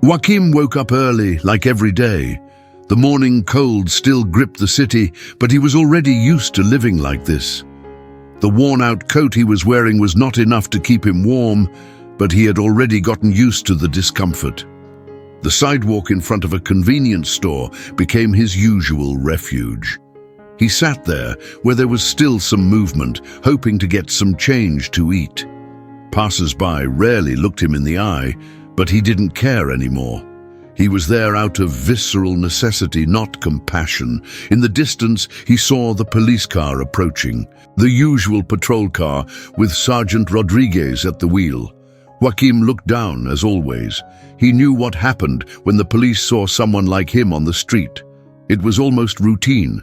Joaquim woke up early, like every day. The morning cold still gripped the city, but he was already used to living like this. The worn-out coat he was wearing was not enough to keep him warm, but he had already gotten used to the discomfort. The sidewalk in front of a convenience store became his usual refuge. He sat there, where there was still some movement, hoping to get some change to eat. Passers-by rarely looked him in the eye, but he didn't care anymore. He was there out of visceral necessity, not compassion. In the distance, he saw the police car approaching, the usual patrol car with Sergeant Rodriguez at the wheel. Joaquim looked down, as always. He knew what happened when the police saw someone like him on the street. It was almost routine.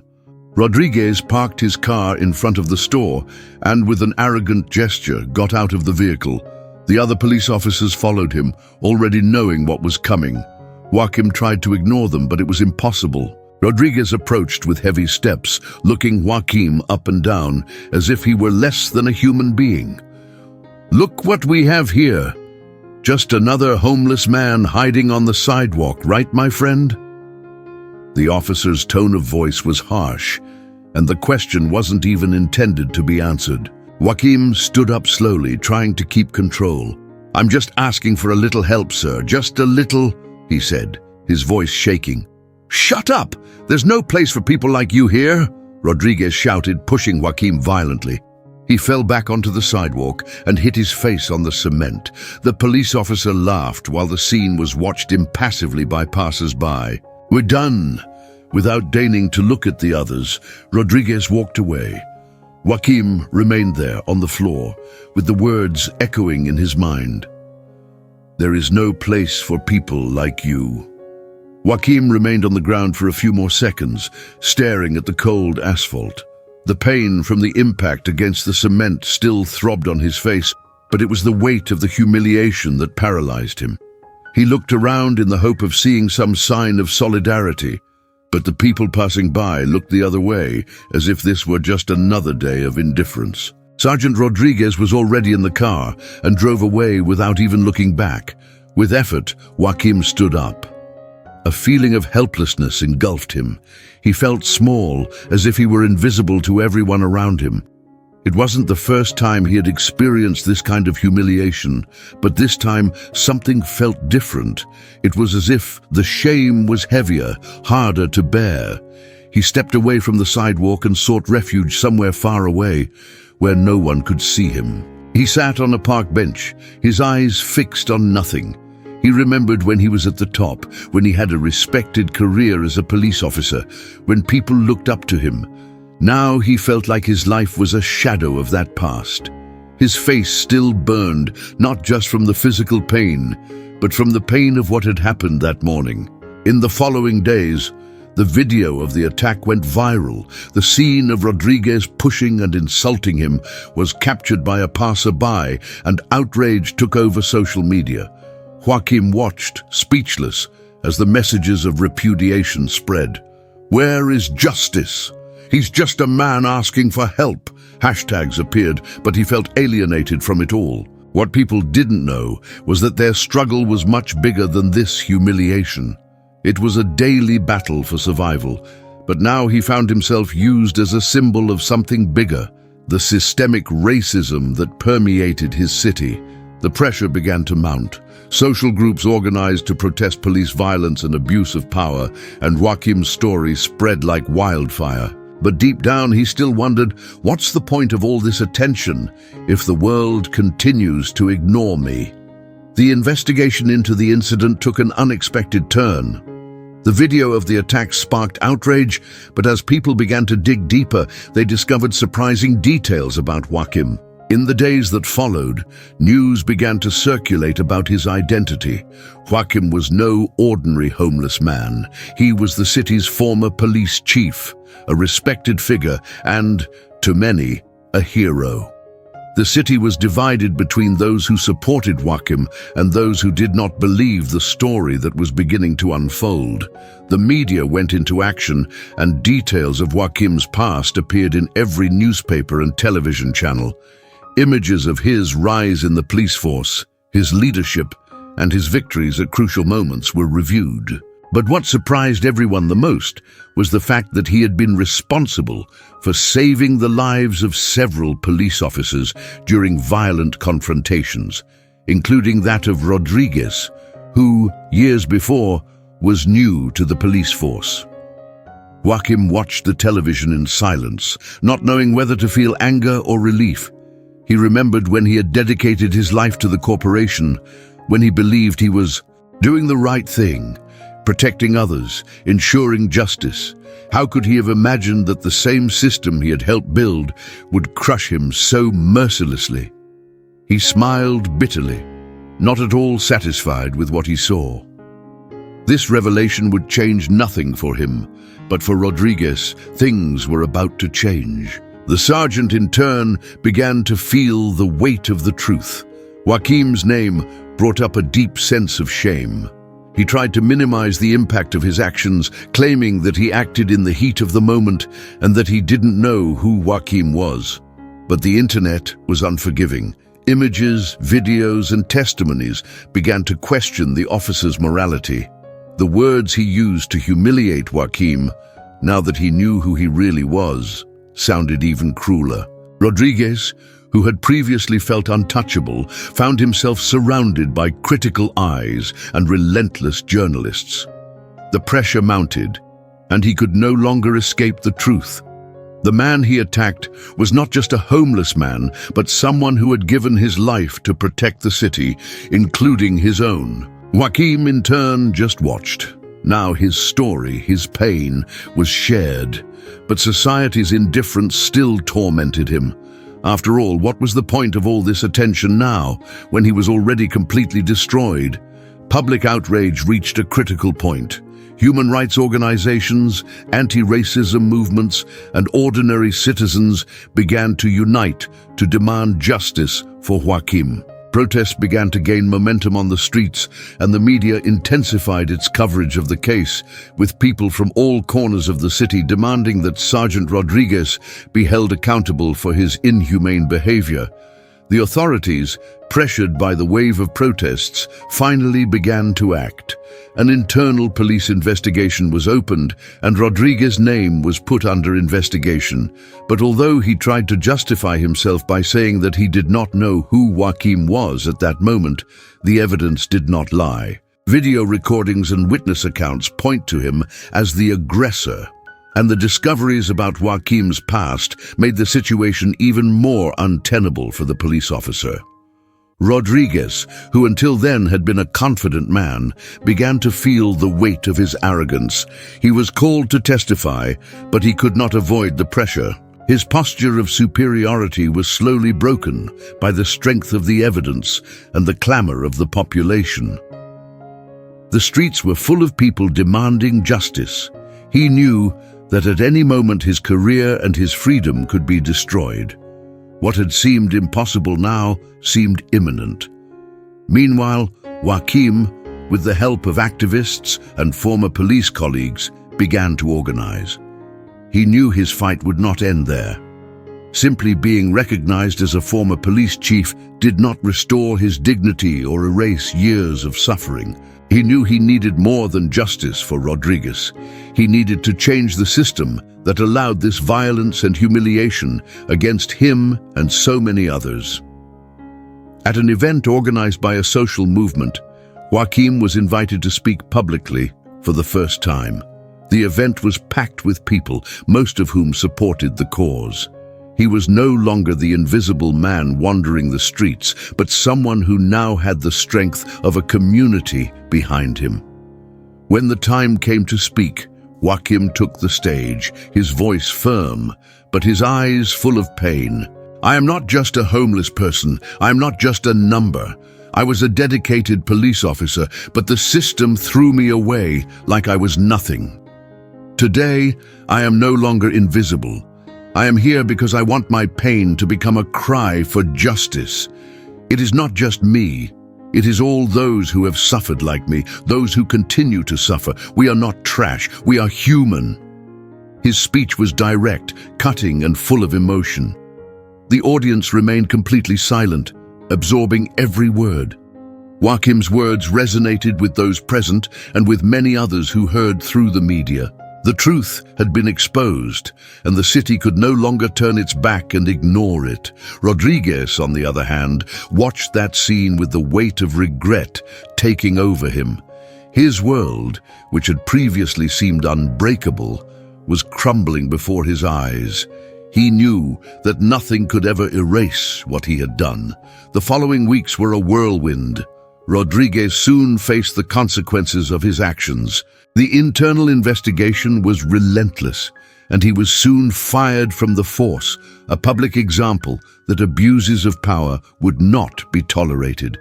Rodriguez parked his car in front of the store and, with an arrogant gesture, got out of the vehicle. The other police officers followed him, already knowing what was coming. Joaquim tried to ignore them, but it was impossible. Rodriguez approached with heavy steps, looking Joaquim up and down, as if he were less than a human being. "Look what we have here. Just another homeless man hiding on the sidewalk, right, my friend?" The officer's tone of voice was harsh, and the question wasn't even intended to be answered. Joaquim stood up slowly, trying to keep control. "I'm just asking for a little help, sir, just a little," he said, his voice shaking. "Shut up! There's no place for people like you here!" Rodriguez shouted, pushing Joaquim violently. He fell back onto the sidewalk and hit his face on the cement. The police officer laughed while the scene was watched impassively by passers-by. "We're done." Without deigning to look at the others, Rodriguez walked away. Joaquim remained there on the floor, with the words echoing in his mind. "There is no place for people like you." Joaquim remained on the ground for a few more seconds, staring at the cold asphalt. The pain from the impact against the cement still throbbed on his face, but it was the weight of the humiliation that paralyzed him. He looked around in the hope of seeing some sign of solidarity, but the people passing by looked the other way, as if this were just another day of indifference. Sergeant Rodriguez was already in the car and drove away without even looking back. With effort, Joaquim stood up. A feeling of helplessness engulfed him. He felt small, as if he were invisible to everyone around him. It wasn't the first time he had experienced this kind of humiliation, but this time something felt different. It was as if the shame was heavier, harder to bear. He stepped away from the sidewalk and sought refuge somewhere far away, where no one could see him. He sat on a park bench, his eyes fixed on nothing. He remembered when he was at the top, when he had a respected career as a police officer, when people looked up to him. Now he felt like his life was a shadow of that past. His face still burned, not just from the physical pain, but from the pain of what had happened that morning. In the following days, the video of the attack went viral. The scene of Rodriguez pushing and insulting him was captured by a passerby, and outrage took over social media. Joaquim watched, speechless, as the messages of repudiation spread. "Where is justice? He's just a man asking for help." Hashtags appeared, but he felt alienated from it all. What people didn't know was that their struggle was much bigger than this humiliation. It was a daily battle for survival, but now he found himself used as a symbol of something bigger, the systemic racism that permeated his city. The pressure began to mount. Social groups organized to protest police violence and abuse of power, and Joaquim's story spread like wildfire. But deep down, he still wondered, what's the point of all this attention if the world continues to ignore me? The investigation into the incident took an unexpected turn. The video of the attack sparked outrage, but as people began to dig deeper, they discovered surprising details about Joaquim. In the days that followed, news began to circulate about his identity. Joaquim was no ordinary homeless man. He was the city's former police chief, a respected figure and, to many, a hero. The city was divided between those who supported Joaquim and those who did not believe the story that was beginning to unfold. The media went into action, and details of Joaquim's past appeared in every newspaper and television channel. Images of his rise in the police force, his leadership, and his victories at crucial moments were reviewed. But what surprised everyone the most was the fact that he had been responsible for saving the lives of several police officers during violent confrontations, including that of Rodriguez, who, years before, was new to the police force. Joaquim watched the television in silence, not knowing whether to feel anger or relief. He remembered when he had dedicated his life to the corporation, when he believed he was doing the right thing, protecting others, ensuring justice. How could he have imagined that the same system he had helped build would crush him so mercilessly? He smiled bitterly, not at all satisfied with what he saw. This revelation would change nothing for him, but for Rodriguez, things were about to change. The sergeant, in turn, began to feel the weight of the truth. Joaquim's name brought up a deep sense of shame. He tried to minimize the impact of his actions, claiming that he acted in the heat of the moment and that he didn't know who Joaquim was. But the internet was unforgiving. Images, videos, and testimonies began to question the officer's morality. The words he used to humiliate Joaquim, now that he knew who he really was, sounded even crueler. Rodriguez, who had previously felt untouchable, found himself surrounded by critical eyes and relentless journalists. The pressure mounted, and he could no longer escape the truth. The man he attacked was not just a homeless man, but someone who had given his life to protect the city, including his own. Joaquim, in turn, just watched. Now his story, his pain, was shared, but society's indifference still tormented him. After all, what was the point of all this attention now, when he was already completely destroyed? Public outrage reached a critical point. Human rights organizations, anti-racism movements, and ordinary citizens began to unite to demand justice for Joaquim. Protests began to gain momentum on the streets, and the media intensified its coverage of the case, with people from all corners of the city demanding that Sergeant Rodriguez be held accountable for his inhumane behavior. The authorities, pressured by the wave of protests, finally began to act. An internal police investigation was opened, and Rodriguez's name was put under investigation. But although he tried to justify himself by saying that he did not know who Joaquim was at that moment, the evidence did not lie. Video recordings and witness accounts point to him as the aggressor, and the discoveries about Joaquim's past made the situation even more untenable for the police officer. Rodriguez, who until then had been a confident man, began to feel the weight of his arrogance. He was called to testify, but he could not avoid the pressure. His posture of superiority was slowly broken by the strength of the evidence and the clamor of the population. The streets were full of people demanding justice. He knew that at any moment his career and his freedom could be destroyed. What had seemed impossible now seemed imminent. Meanwhile, Joaquim, with the help of activists and former police colleagues, began to organize. He knew his fight would not end there. Simply being recognized as a former police chief did not restore his dignity or erase years of suffering. He knew he needed more than justice for Rodriguez. He needed to change the system that allowed this violence and humiliation against him and so many others. At an event organized by a social movement, Joaquim was invited to speak publicly for the first time. The event was packed with people, most of whom supported the cause. He was no longer the invisible man wandering the streets, but someone who now had the strength of a community behind him. When the time came to speak, Joaquim took the stage, his voice firm, but his eyes full of pain. "I am not just a homeless person. I am not just a number. I was a dedicated police officer, but the system threw me away like I was nothing. Today, I am no longer invisible. I am here because I want my pain to become a cry for justice. It is not just me. It is all those who have suffered like me, those who continue to suffer. We are not trash. We are human." His speech was direct, cutting, and full of emotion. The audience remained completely silent, absorbing every word. Joachim's words resonated with those present and with many others who heard through the media. The truth had been exposed, and the city could no longer turn its back and ignore it. Rodriguez, on the other hand, watched that scene with the weight of regret taking over him. His world, which had previously seemed unbreakable, was crumbling before his eyes. He knew that nothing could ever erase what he had done. The following weeks were a whirlwind. Rodriguez soon faced the consequences of his actions. The internal investigation was relentless, and he was soon fired from the force, a public example that abuses of power would not be tolerated.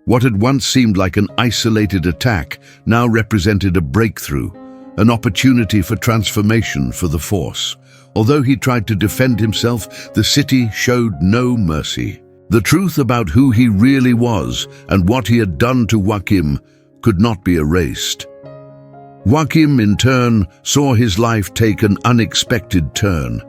What had once seemed like an isolated attack now represented a breakthrough, an opportunity for transformation for the force. Although he tried to defend himself, the city showed no mercy. The truth about who he really was and what he had done to Joachim could not be erased. Joachim, in turn, saw his life take an unexpected turn.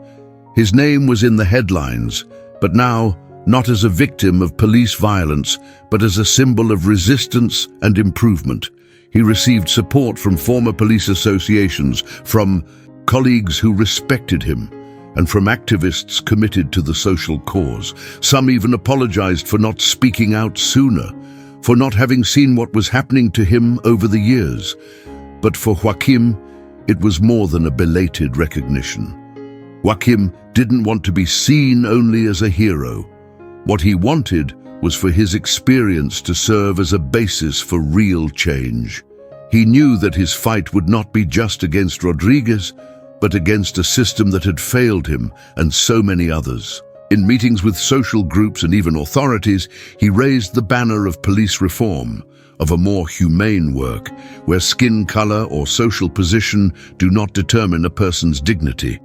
His name was in the headlines, but now, not as a victim of police violence, but as a symbol of resistance and improvement. He received support from former police associations, from colleagues who respected him, and from activists committed to the social cause. Some even apologized for not speaking out sooner, for not having seen what was happening to him over the years. But for Joachim, it was more than a belated recognition. Joachim didn't want to be seen only as a hero. What he wanted was for his experience to serve as a basis for real change. He knew that his fight would not be just against Rodriguez, but against a system that had failed him and so many others. In meetings with social groups and even authorities, he raised the banner of police reform, of a more humane work, where skin color or social position do not determine a person's dignity.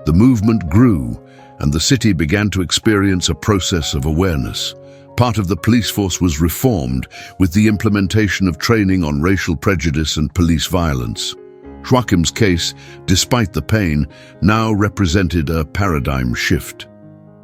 The movement grew, and the city began to experience a process of awareness. Part of the police force was reformed with the implementation of training on racial prejudice and police violence. Joachim's case, despite the pain, now represented a paradigm shift.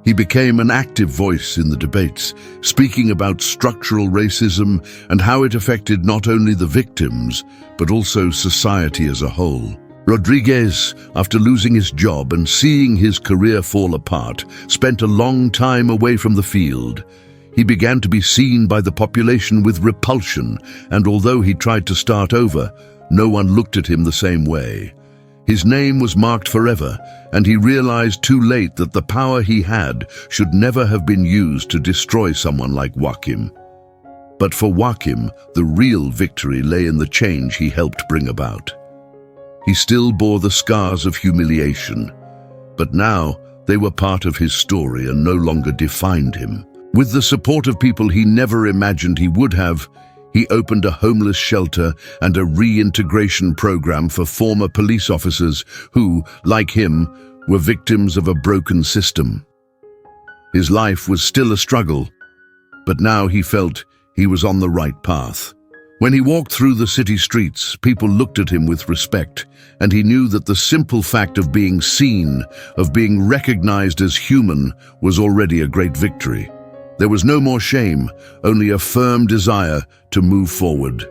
He became an active voice in the debates, speaking about structural racism and how it affected not only the victims, but also society as a whole. Rodriguez, after losing his job and seeing his career fall apart, spent a long time away from the field. He began to be seen by the population with repulsion, and although he tried to start over, no one looked at him the same way. His name was marked forever, and he realized too late that the power he had should never have been used to destroy someone like Joachim. But for Joachim, the real victory lay in the change he helped bring about. He still bore the scars of humiliation, but now they were part of his story and no longer defined him. With the support of people he never imagined he would have, he opened a homeless shelter and a reintegration program for former police officers who, like him, were victims of a broken system. His life was still a struggle, but now he felt he was on the right path. When he walked through the city streets, people looked at him with respect, and he knew that the simple fact of being seen, of being recognized as human, was already a great victory. There was no more shame, only a firm desire to move forward.